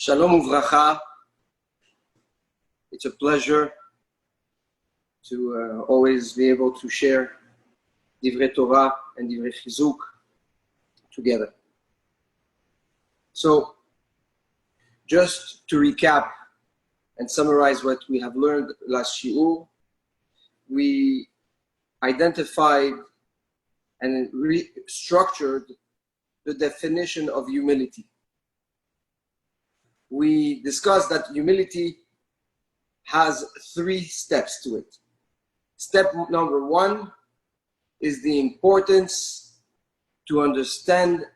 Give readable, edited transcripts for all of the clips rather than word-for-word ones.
Shalom uvracha. It's a pleasure to always be able to share divrei Torah and divrei chizuk together. So, just to recap and summarize what we have learned last shiur, we identified and restructured the definition of humility. We discussed that humility has 3 steps to it. Step number 1 is the importance to understand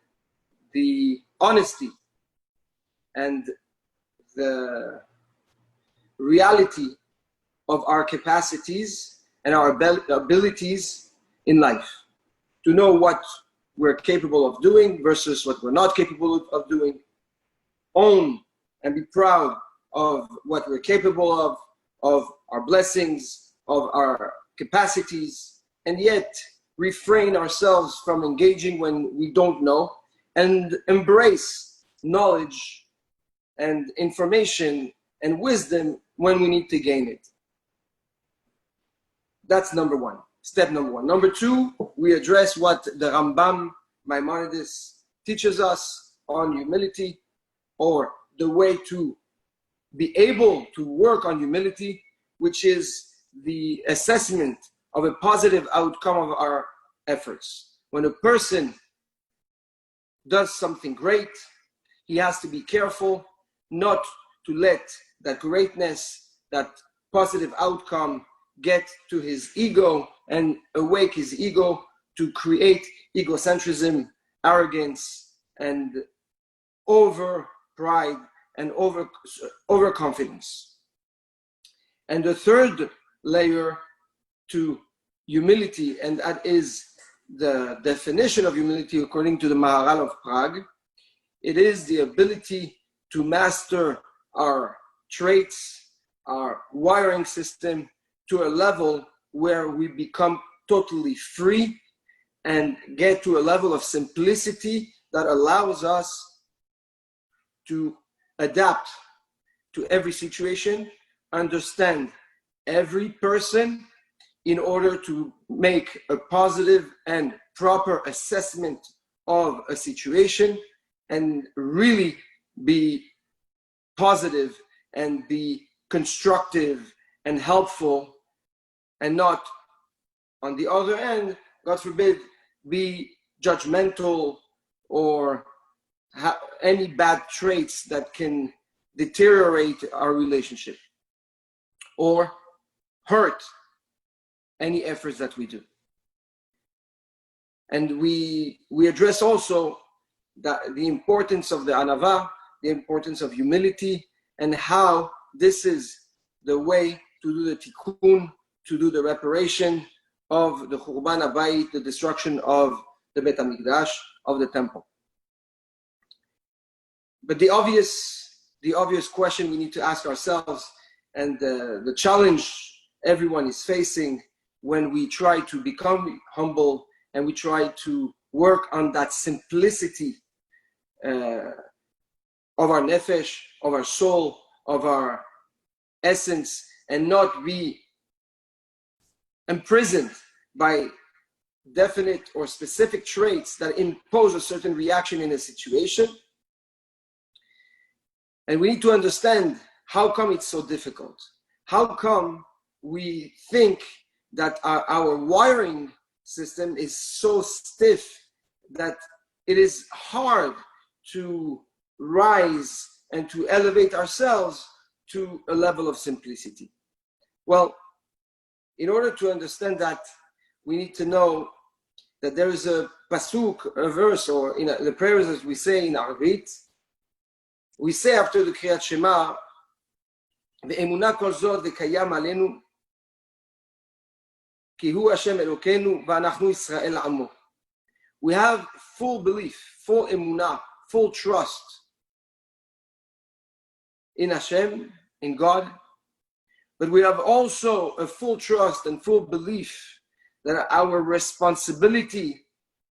the honesty and the reality of our capacities and our abilities in life. To know what we're capable of doing versus what we're not capable of doing. Own and be proud of what we're capable of our blessings, of our capacities, and yet refrain ourselves from engaging when we don't know, and embrace knowledge and information and wisdom when we need to gain it. That's number 1, step number 1. Number 2, we address what the Rambam Maimonides teaches us on humility, or the way to be able to work on humility, which is the assessment of a positive outcome of our efforts. When a person does something great, he has to be careful not to let that greatness, that positive outcome, get to his ego and awake his ego to create egocentrism, arrogance, and over pride and overconfidence. And the third layer to humility, and that is the definition of humility according to the Maharal of Prague, it is the ability to master our traits, our wiring system, to a level where we become totally free and get to a level of simplicity that allows us to adapt to every situation, understand every person in order to make a positive and proper assessment of a situation, and really be positive and be constructive and helpful, and not, on the other end, God forbid, be judgmental or any bad traits that can deteriorate our relationship or hurt any efforts that we do. And we address also the importance of the anava, the importance of humility, and how this is the way to do the tikkun, to do the reparation of the Churban Habayit, the destruction of the Beit HaMikdash, of the temple. But the obvious question we need to ask ourselves, and the challenge everyone is facing when we try to become humble and we try to work on that simplicity of our nefesh, of our soul, of our essence, and not be imprisoned by definite or specific traits that impose a certain reaction in a situation. And we need to understand how come it's so difficult. How come we think that our wiring system is so stiff that it is hard to rise and to elevate ourselves to a level of simplicity? Well, in order to understand that, we need to know that there is a pasuk, a verse, or in the prayers that we say in Arvit, we say after the Kriyat Shema, "Ve'emunah kol zot v'kayam alenu, ki hu Hashem Elokeinu v'anachnu Yisrael amo." We have full belief, full emunah, full trust in Hashem, in God, but we have also a full trust and full belief that our responsibility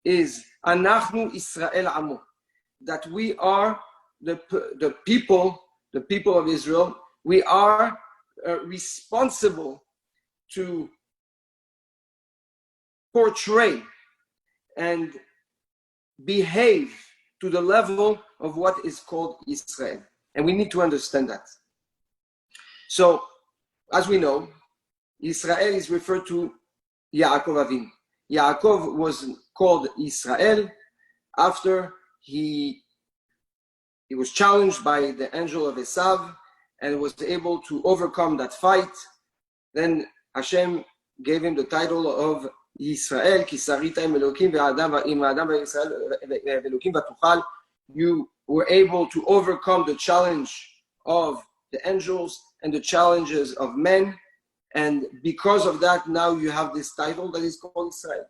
is Anachnu Israel Amo, that we are the people the people of Israel, we are responsible to portray and behave to the level of what is called Israel. And we need to understand that. So, as we know, Israel is referred to Yaakov Avinu. Yaakov was called Israel after he was challenged by the angel of Esav and was able to overcome that fight. Then Hashem gave him the title of Israel, Ki sarita im Elokim ve'Elokim v'tuchal. You were able to overcome the challenge of the angels and the challenges of men. And because of that, now you have this title that is called Israel.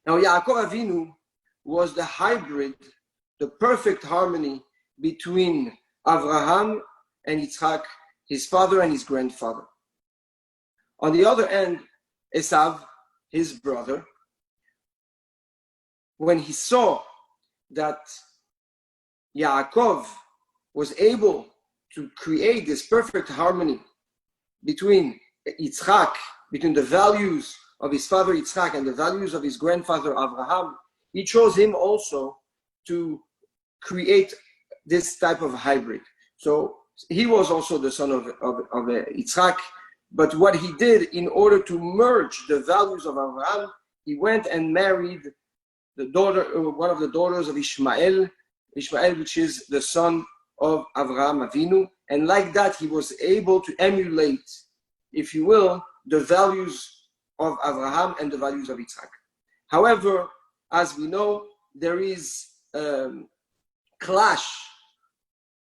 Now, Yaakov Avinu was the hybrid, the perfect harmony between Avraham and Yitzchak, his father and his grandfather. On the other end, Esav, his brother, when he saw that Yaakov was able to create this perfect harmony between Yitzchak, between the values of his father Yitzchak and the values of his grandfather Avraham, he chose him also to create this type of hybrid. So he was also the son of Yitzchak, but what he did in order to merge the values of Avraham, he went and married the daughter, one of the daughters of Ishmael, which is the son of Avraham Avinu, and like that he was able to emulate, if you will, the values of Avraham and the values of Yitzchak. However, as we know, there is clash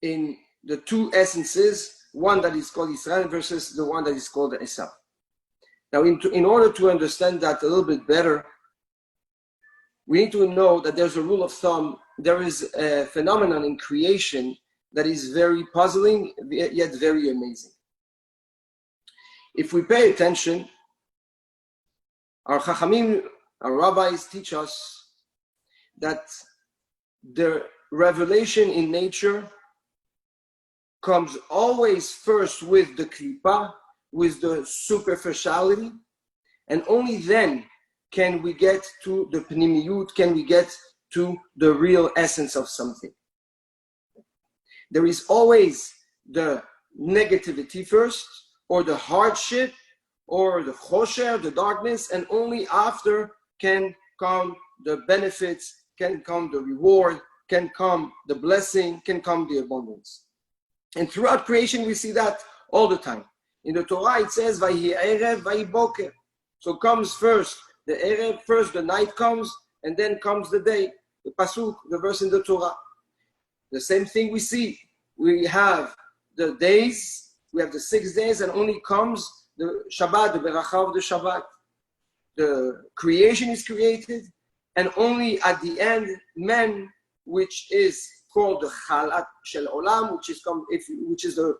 in the two essences, one that is called Israel versus the one that is called Esav. Now, in order to understand that a little bit better, we need to know that there's a rule of thumb. There is a phenomenon in creation that is very puzzling, yet very amazing. If we pay attention, our Chachamim, our rabbis teach us that the revelation in nature comes always first with the klipa, with the superficiality, and only then can we get to the pnimiyut, can we get to the real essence of something. There is always the negativity first, or the hardship, or the chosher, the darkness, and only after can come the benefits, can come the reward, can come the blessing, can come the abundance. And throughout creation, we see that all the time. In the Torah, it says, Vayhi erev, vayhi boker. So comes first the erev, first the night comes, and then comes the day. The pasuk, the verse in the Torah. The same thing we see. We have the days, we have the 6 days, and only comes the Shabbat, the beracha of the Shabbat. The creation is created, and only at the end, man, which is called the Chalat Shel Olam, which is the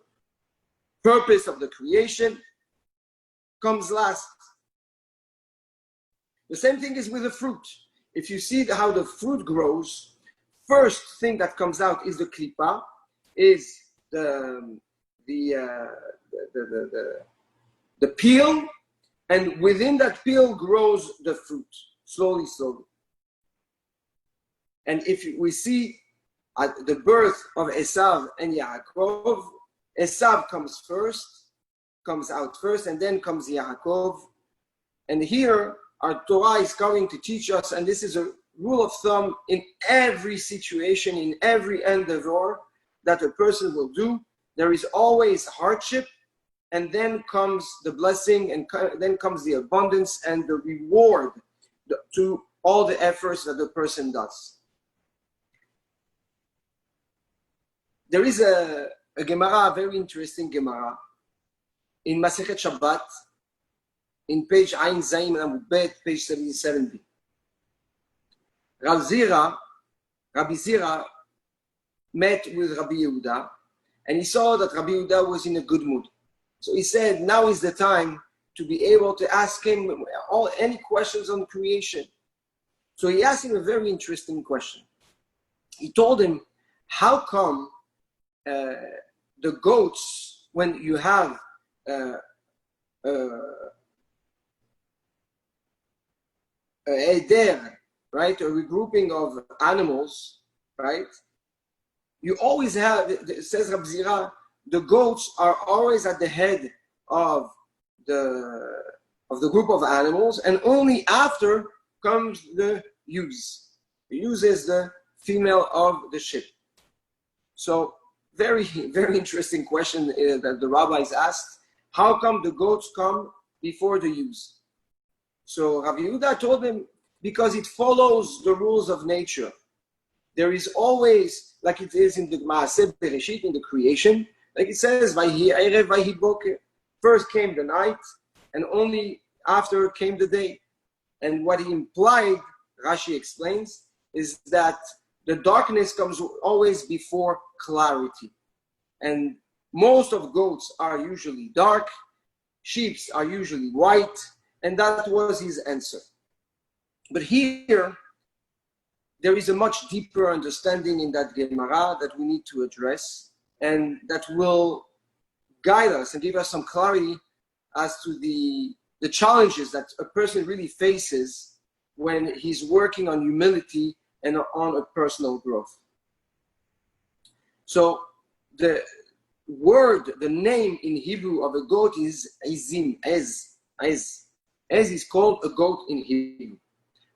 purpose of the creation, comes last. The same thing is with the fruit. If you see how the fruit grows, first thing that comes out is the klipa, is the peel, and within that peel grows the fruit, slowly. And if we see at the birth of Esav and Yaakov, Esav comes out first, and then comes Yaakov. And here, our Torah is coming to teach us, and this is a rule of thumb in every situation, in every endeavor that a person will do. There is always hardship, and then comes the blessing, and then comes the abundance and the reward to all the efforts that the person does. There is a Gemara, a very interesting Gemara, in Masechet Shabbat, in page Ayin Zayin Amud Bet, page 77b. Rabbi Zira met with Rabbi Yehuda, and he saw that Rabbi Yehuda was in a good mood. So he said, now is the time to be able to ask him any questions on creation. So he asked him a very interesting question. He told him, how come the goats, when you have right, a regrouping of animals, right? You always have, it says Rab Zira, the goats are always at the head of the group of animals, and only after comes the ewes. The ewes is the female of the sheep. So very, very interesting question that the rabbis asked. How come the goats come before the ewes? So Rav Yehuda told them, because it follows the rules of nature. There is always, like it is in the Maaseh Bereshit, in the creation, like it says, Vayhi Erev, Vayhi Boker. First came the night, and only after came the day. And what he implied, Rashi explains, is that the darkness comes always before clarity. And most of goats are usually dark, sheep are usually white, and that was his answer. But here, there is a much deeper understanding in that Gemara that we need to address, and that will guide us and give us some clarity as to the challenges that a person really faces when he's working on humility and on a personal growth. So the word, the name in Hebrew of a goat is ezim, ez. Ez is called a goat in Hebrew.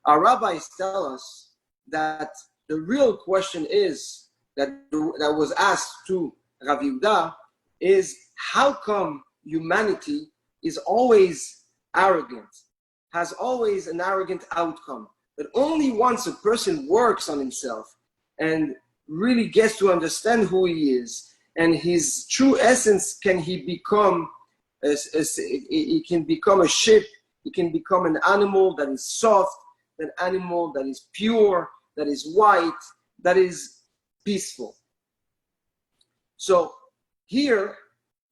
Our rabbis tell us that the real question is that was asked to Rav Yehuda is, how come humanity is always arrogant, has always an arrogant outcome? But only once a person works on himself and really gets to understand who he is and his true essence, can he become he can become a sheep, he can become an animal that is soft, an animal that is pure, that is white, that is peaceful. So here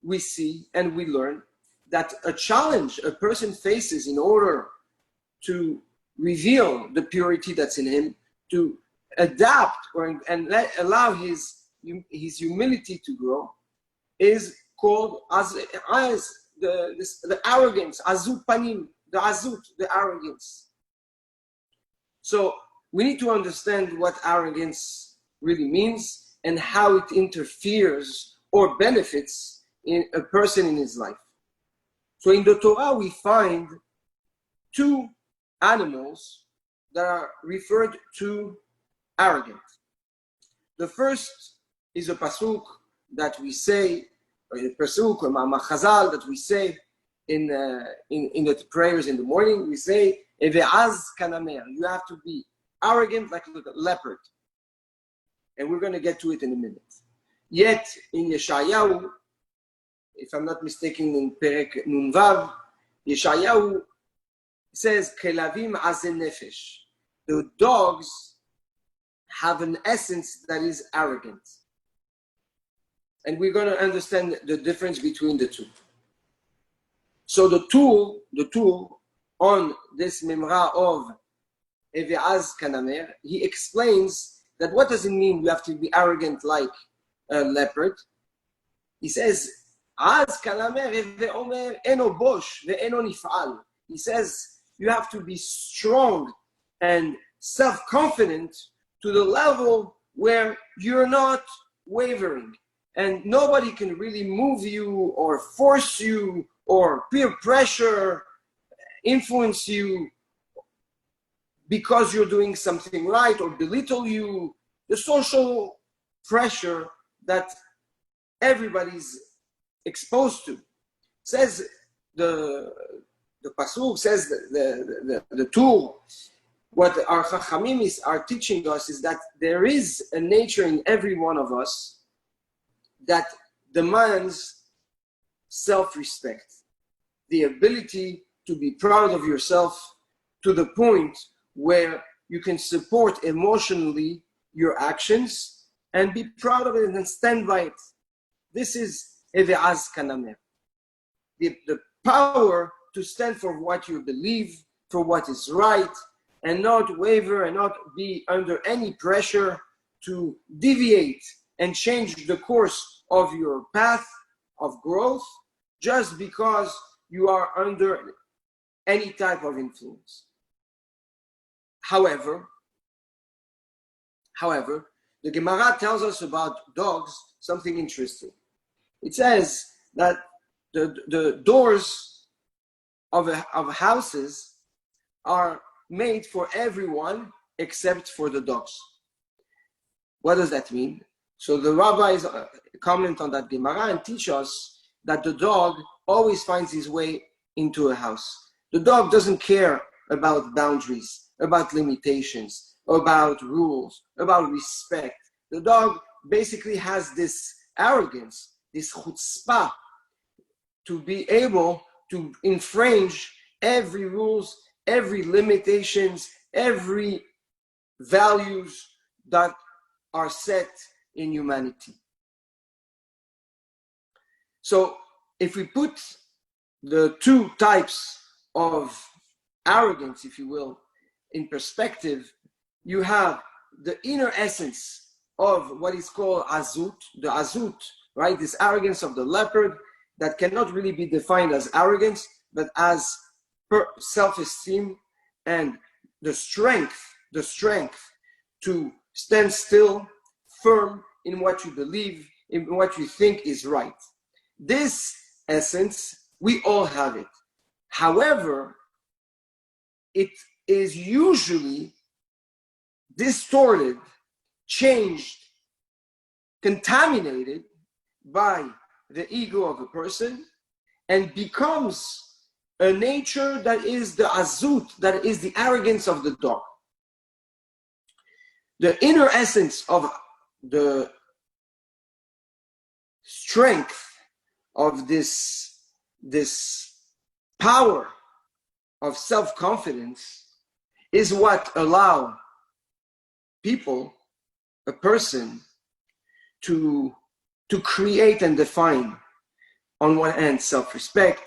we see and we learn that a challenge a person faces in order to reveal the purity that's in him, to adapt allow his humility to grow, is called as the arrogance, azut panim, the arrogance. So we need to understand what arrogance really means and how it interferes or benefits in a person in his life. So in the Torah, we find two animals that are referred to arrogant. The first is a pasuk that we say, or a pasuk, or machazal that we say in the prayers in the morning. We say, Eve'az kanamer, you have to be arrogant like a leopard. And we're going to get to it in a minute. Yet in Yeshayahu, if I'm not mistaken, in Perek Nunvav, Yeshayahu says, Kelavim azen nefesh. The dogs have an essence that is arrogant. And we're going to understand the difference between the two. So the tool on this memra of Eve'az kanamer, he explains that what does it mean we have to be arrogant like a leopard? He says, Az kanamer ve'omer eno bosh ve'eno nif'al. He says you have to be strong and self-confident to the level where you're not wavering, and nobody can really move you or force you or peer pressure influence you because you're doing something right, or belittle you. The social pressure that everybody's exposed to. Says the pasuk, says the tool. What our chachamim are teaching us is that there is a nature in every one of us that demands self-respect, the ability to be proud of yourself to the point where you can support emotionally your actions and be proud of it and stand by it. This is Eve'az kanamer. The power to stand for what you believe, for what is right, and not waver and not be under any pressure to deviate and change the course of your path of growth just because you are under any type of influence. However, the Gemara tells us about dogs something interesting. It says that the doors of houses are made for everyone except for the dogs. What does that mean? So the rabbis comment on that Gemara and teach us that the dog always finds his way into a house. The dog doesn't care about boundaries, about limitations, about rules, about respect. The dog basically has this arrogance, this chutzpah, to be able to infringe every rules, every limitations, every values that are set in humanity. So if we put the two types of arrogance, if you will, in perspective, you have the inner essence of what is called azut, the azut, right? This arrogance of the leopard that cannot really be defined as arrogance, but as self-esteem and the strength to stand still, firm in what you believe, in what you think is right. This essence, we all have it. However, it is usually distorted, changed, contaminated by the ego of a person and becomes a nature that is the azut, that is the arrogance of the dog. The inner essence of the strength of this power of self-confidence is what allow people, a person, to create and define, on one hand, self-respect,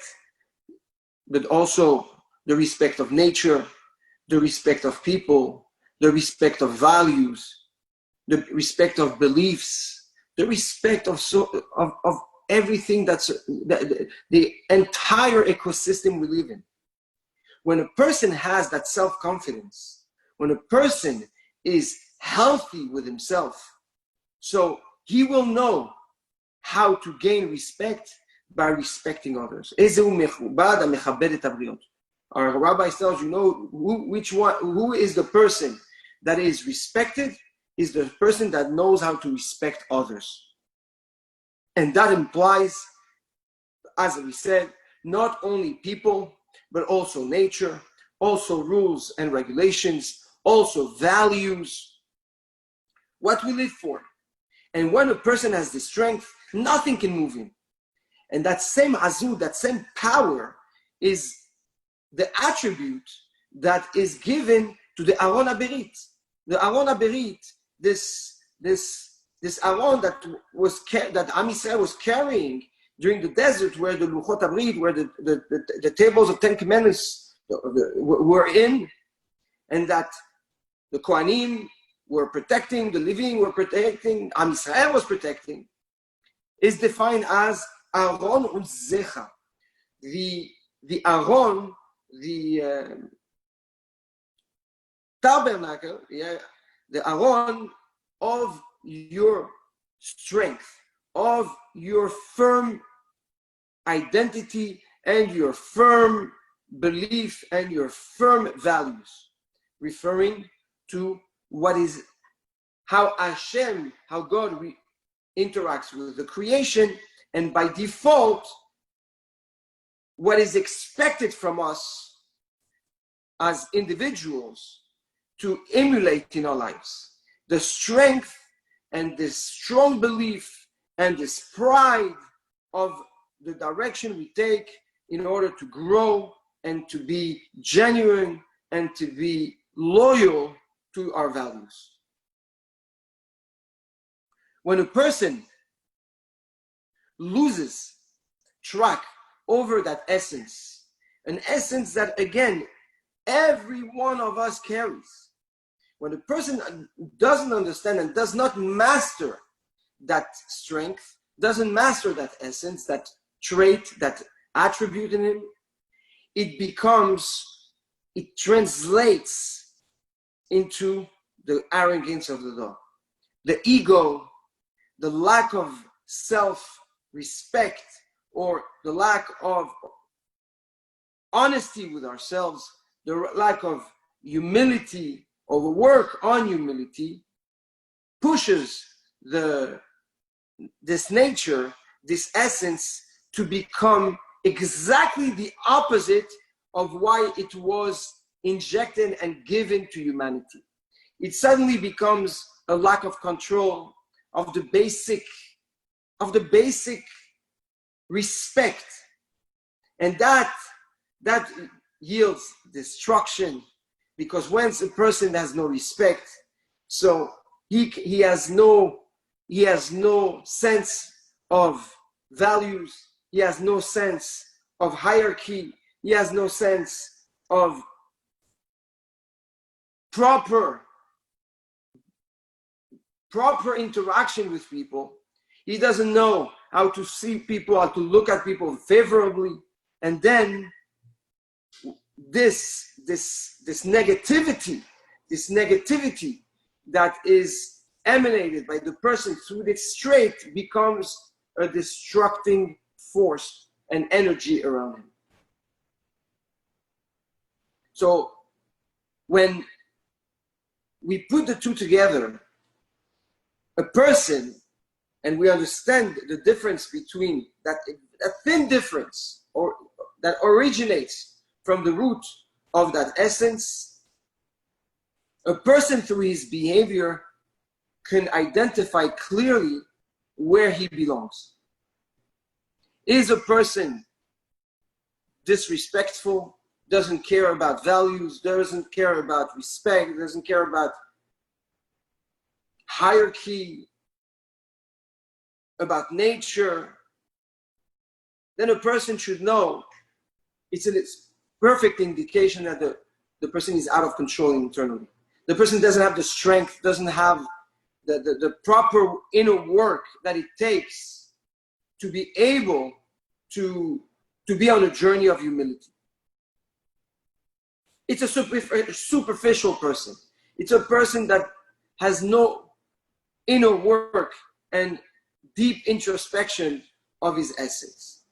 but also the respect of nature, the respect of people, the respect of values, the respect of beliefs, the respect of everything that's the entire ecosystem we live in. When a person has that self-confidence, when a person is healthy with himself, so he will know how to gain respect by respecting others. Our rabbi tells you know who is the person that is respected is the person that knows how to respect others. And that implies, as we said, not only people, but also nature, also rules and regulations, also values, what we live for. And when a person has the strength, nothing can move him. And that same azud, that same power is the attribute that is given to the Aron HaBerit. The Aron HaBerit, this Aron that Am Yisrael was carrying during the desert, where the Luchot HaBrit, where the tables of 10 Commandments were in, and that the Kohanim were protecting, the Levim were protecting, Am Yisrael was protecting, is defined as Aron und Zecha. The Aron, the tabernacle, the Aron of your strength, of your firm identity and your firm belief and your firm values, referring to what is how Hashem, how God interacts with the creation, and by default, what is expected from us as individuals to emulate in our lives. The strength and this strong belief and this pride of the direction we take in order to grow and to be genuine and to be loyal to our values. When a person loses track over that essence, an essence that, again, every one of us carries. When a person doesn't understand and does not master that strength, doesn't master that essence, that trait, that attribute in him, it translates into the arrogance of the dog. The ego, the lack of self-respect, or the lack of honesty with ourselves, the lack of humility or the work on humility pushes this nature, this essence, to become exactly the opposite of why it was injected and given to humanity. It suddenly becomes a lack of control of the basic respect, and that yields destruction, because once a person has no respect, so he has no sense of values, he has no sense of hierarchy, he has no sense of proper interaction with people. He doesn't know how to see people, how to look at people favorably. And then this negativity that is emanated by the person through this trait becomes a destructing force and energy around him. So when we put the two together, a person, and we understand the difference between that thin difference, or that originates from the root of that essence, a person through his behavior can identify clearly where he belongs. Is a person disrespectful, doesn't care about values, doesn't care about respect, doesn't care about hierarchy, about nature, then a person should know it's a perfect indication that the person is out of control internally. The person doesn't have the strength, doesn't have the proper inner work that it takes to be able to be on a journey of humility. It's a superficial person. It's a person that has no inner work and deep introspection of his essence.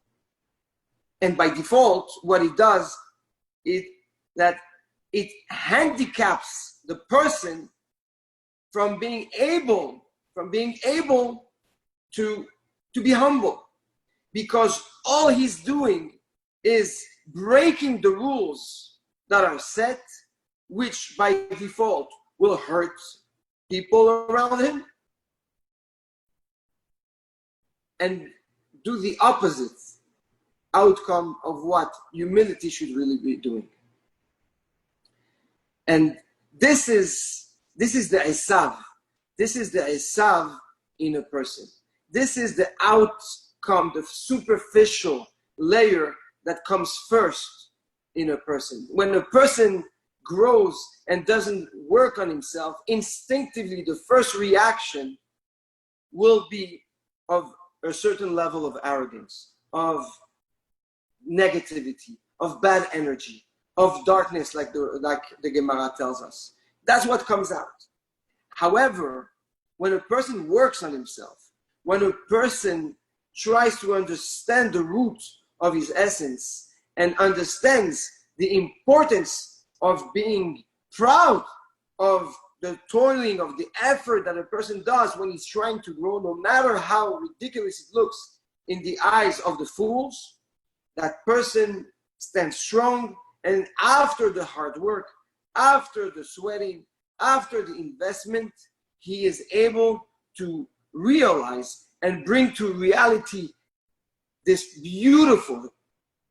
And by default, what it does is that it handicaps the person from being able to be humble, because all he's doing is breaking the rules that are set, which by default will hurt people around him, and do the opposite outcome of what humility should really be doing. And this is the Esav. This is the Esav in a person. This is the outcome, the superficial layer that comes first in a person. When a person grows and doesn't work on himself, instinctively the first reaction will be of a certain level of arrogance, of negativity, of bad energy, of darkness, like the Gemara tells us. That's what comes out. However, when a person works on himself, when a person tries to understand the root of his essence and understands the importance of being proud of the toiling, of the effort that a person does when he's trying to grow, no matter how ridiculous it looks in the eyes of the fools, that person stands strong, and after the hard work, after the sweating, after the investment, he is able to realize and bring to reality this beautiful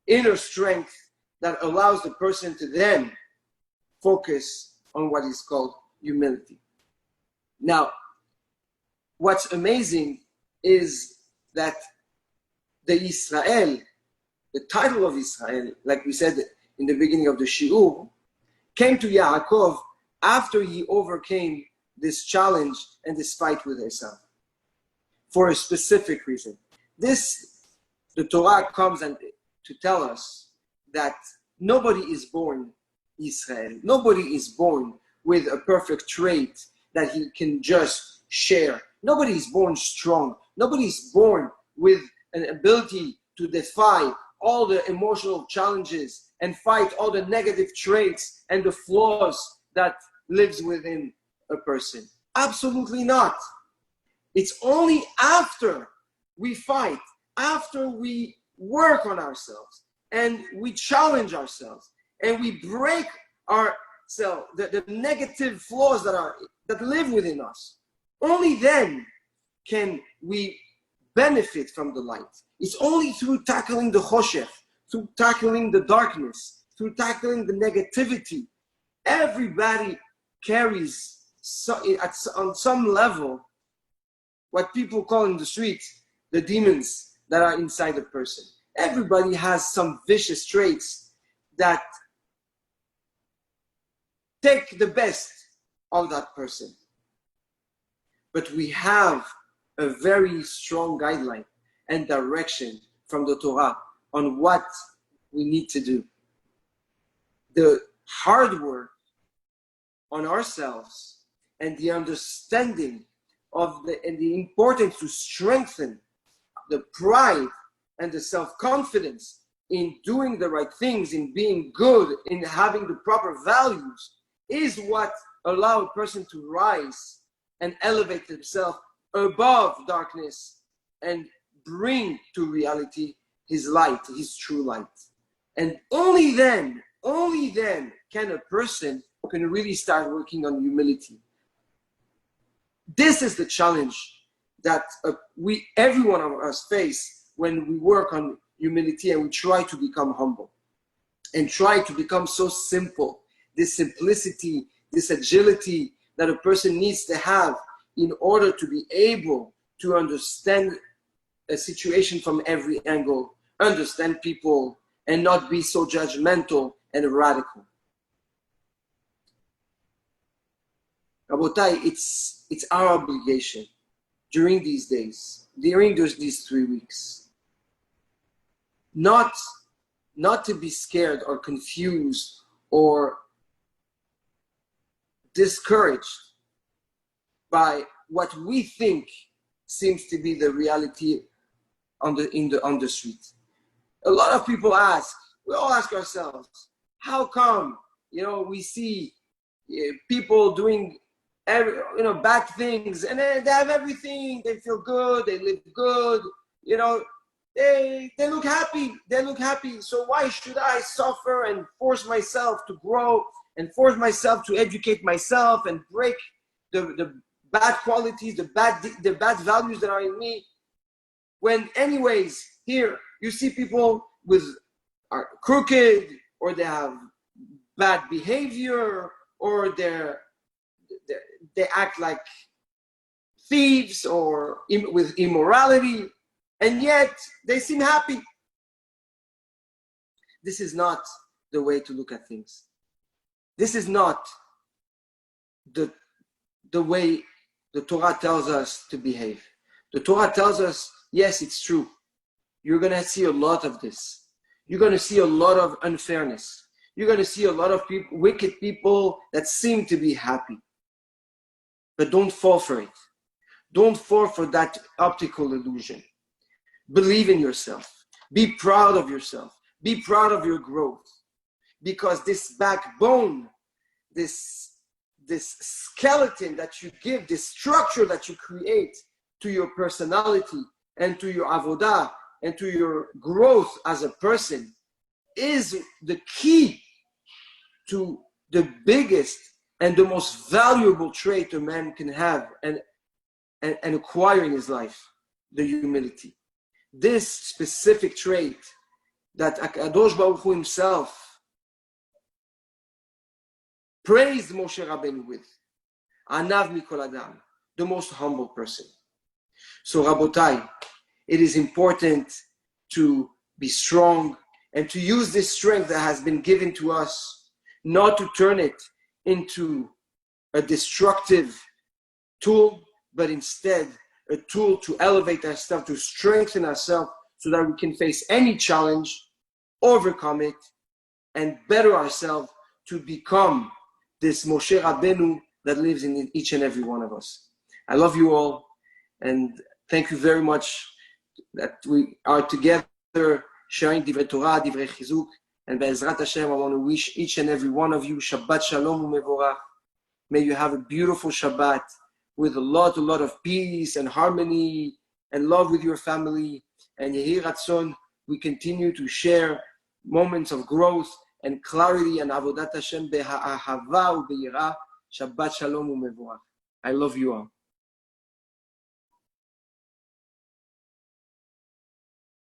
inner strength that allows the person to then focus on what is called humility. Now, what's amazing is that the Israel, the title of Israel, like we said in the beginning of the Shiur, came to Yaakov after he overcame this challenge and this fight with Esau. for a specific reason. The Torah comes and to tell us that nobody is born Israel. Nobody is born with a perfect trait that he can just share. Nobody is born strong. Nobody is born with an ability to defy all the emotional challenges and fight all the negative traits and the flaws that lives within a person. Absolutely not. It's only after we fight, after we work on ourselves and we challenge ourselves and we break ourselves, the negative flaws that live within us, only then can we benefit from the light. It's only through tackling the choshech, through tackling the darkness, through tackling the negativity. Everybody carries on some level what people call in the streets the demons that are inside a person. Everybody has some vicious traits that take the best of that person. But we have a very strong guideline and direction from the Torah on what we need to do. The hard work on ourselves and the understanding of the importance to strengthen the pride and the self-confidence in doing the right things, in being good, in having the proper values, is what allows a person to rise and elevate himself above darkness and bring to reality his light, his true light. And only then can a person really start working on humility. This is the challenge that every one of us face when we work on humility and we try to become humble and try to become so simple. This simplicity, this agility that a person needs to have in order to be able to understand a situation from every angle, understand people, and not be so judgmental and radical. Rabotai, it's our obligation during these days, during these 3 weeks, not to be scared or confused or discouraged by what we think seems to be the reality on the street. A lot of people we all ask ourselves, how come, we see people doing bad things, and they have everything, they feel good, they live good, they look happy. So why should I suffer and force myself to grow and force myself to educate myself and break the bad qualities, the bad values that are in me? When anyways, here you see people are crooked, or they have bad behavior, or they act like thieves or with immorality, and yet they seem happy. This is not the way to look at things. This is not the way the Torah tells us to behave. The Torah tells us, yes, it's true. You're going to see a lot of this. You're going to see a lot of unfairness. You're going to see a lot of wicked people that seem to be happy. But don't fall for it. Don't fall for that optical illusion. Believe in yourself. Be proud of yourself. Be proud of your growth. Because this backbone, this skeleton that you give, this structure that you create to your personality and to your avodah and to your growth as a person is the key to the biggest and the most valuable trait a man can have and acquire in his life, the humility. This specific trait that Akadosh Baruch Hu himself praised Moshe Rabbeinu with, Anav Mikol Adam, the most humble person. So Rabotai, it is important to be strong and to use this strength that has been given to us, not to turn it into a destructive tool, but instead a tool to elevate ourselves, to strengthen ourselves so that we can face any challenge, overcome it, and better ourselves to become this Moshe Rabbeinu that lives in each and every one of us. I love you all, and thank you very much that we are together sharing Divrei Torah, Divrei Chizuk, and Be'ezrat Hashem, I want to wish each and every one of you Shabbat Shalom U'Mevorach. May you have a beautiful Shabbat with a lot of peace and harmony and love with your family. And Yehi Ratzon, we continue to share moments of growth and clarity and Avodat Hashem Be'ahava U'Be'yirah. Shabbat Shalom U'Mevorach. I love you all.